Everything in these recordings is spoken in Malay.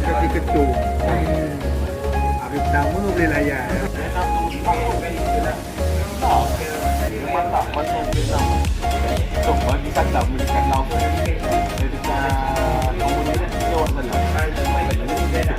Kaki ketung. Hari pertama boleh layan. Bagi kata berikan lauk dekat komuni lewat sana.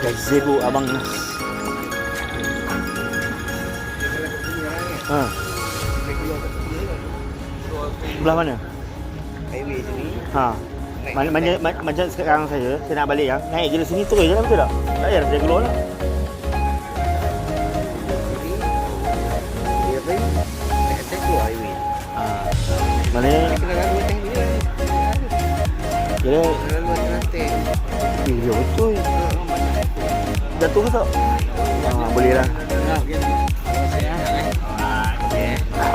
Gazebo Abang Nas. Ha. Sebelah mana? Highway sini. Ha. Macam sekarang saya nak balik ya. Naik je dari sini terus je lah, betul tak? Tak payah saya keluar lah. Dia apa? Dekat keluar highway. Ha. Maknanya Kena lalu tank dia. kira Kena lalu tank. ya betul. Jatuh ke tak? Ha, boleh lah.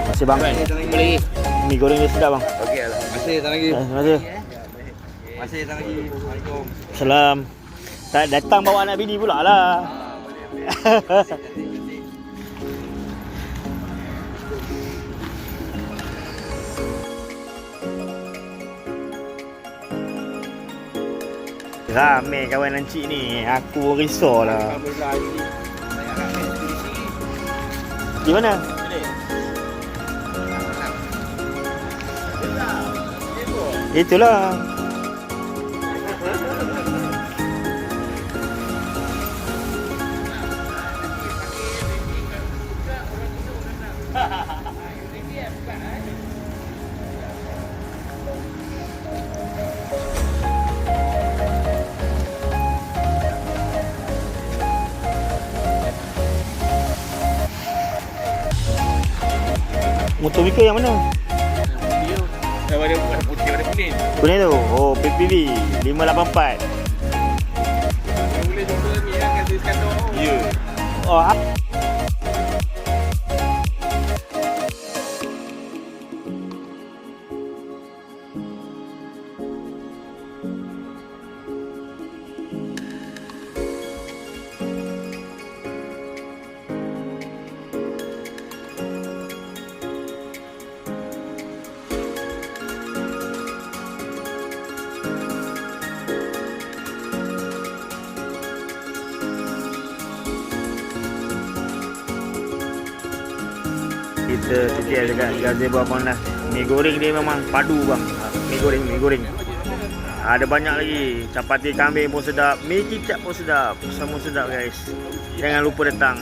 Masih bang. Boleh. Mi goreng dia sedap bang. Okey, masih tak lagi. Terima kasih. Masih tak lagi. Assalamualaikum. Salam. Tak datang bawa anak bini pula lah. Ramai kawan lancik ni. Aku risau lah. Di mana? Itulah. Motor Mika yang mana? Ada putih, ada kuning. Kuning tu? Oh, PPV 584. Boleh jumpa ni lah kat Iskandar. Ya. Oh, kita tutup dekat gazebo Abang Nas. Mi goreng dia memang padu bang. Mi goreng. Ada banyak lagi. Capati kambing pun sedap. Mi kicap pun sedap. Semua sedap guys. Jangan lupa datang.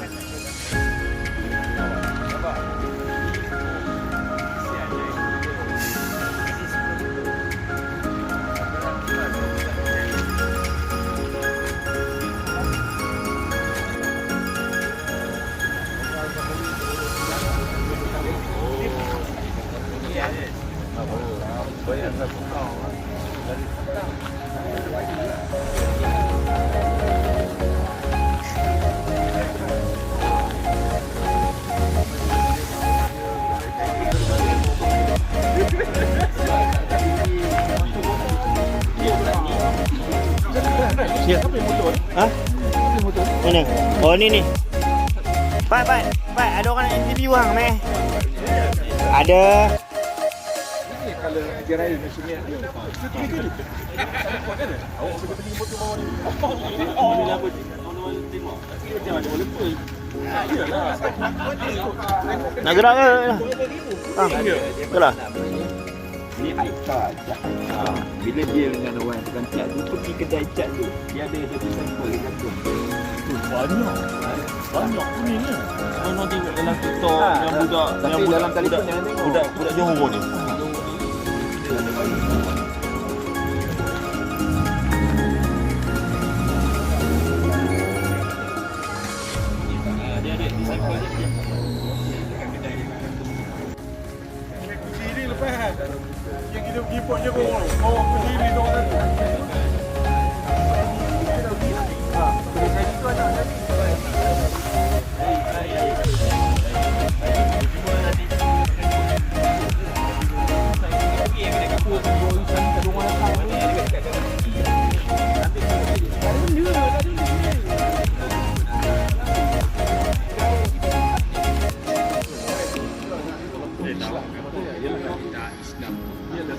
Ya. Ha? Mana? Oh ni. Pak, ada orang nak interview hang meh. Ada. kalau ajar air macam ni. Awak pergi motor bawah ni. Bila apa? Tengok. Dia macam lupa. Iyalah. Nak gerak ke? Betul lah. Ni iCar. Bila dia dengan orang tukang cat tu pergi kedai cat tu, dia ada sampel dia kata. Banyak ni ni. Mana tengok dalam TikTok yang budak Tapi dalam telefon jangan tengok. budak Johor ni. Dia ada di sampel dia. Sini lepas yang kita pergi port je bawa pergi ni tu orang tu. Islam. Dia dah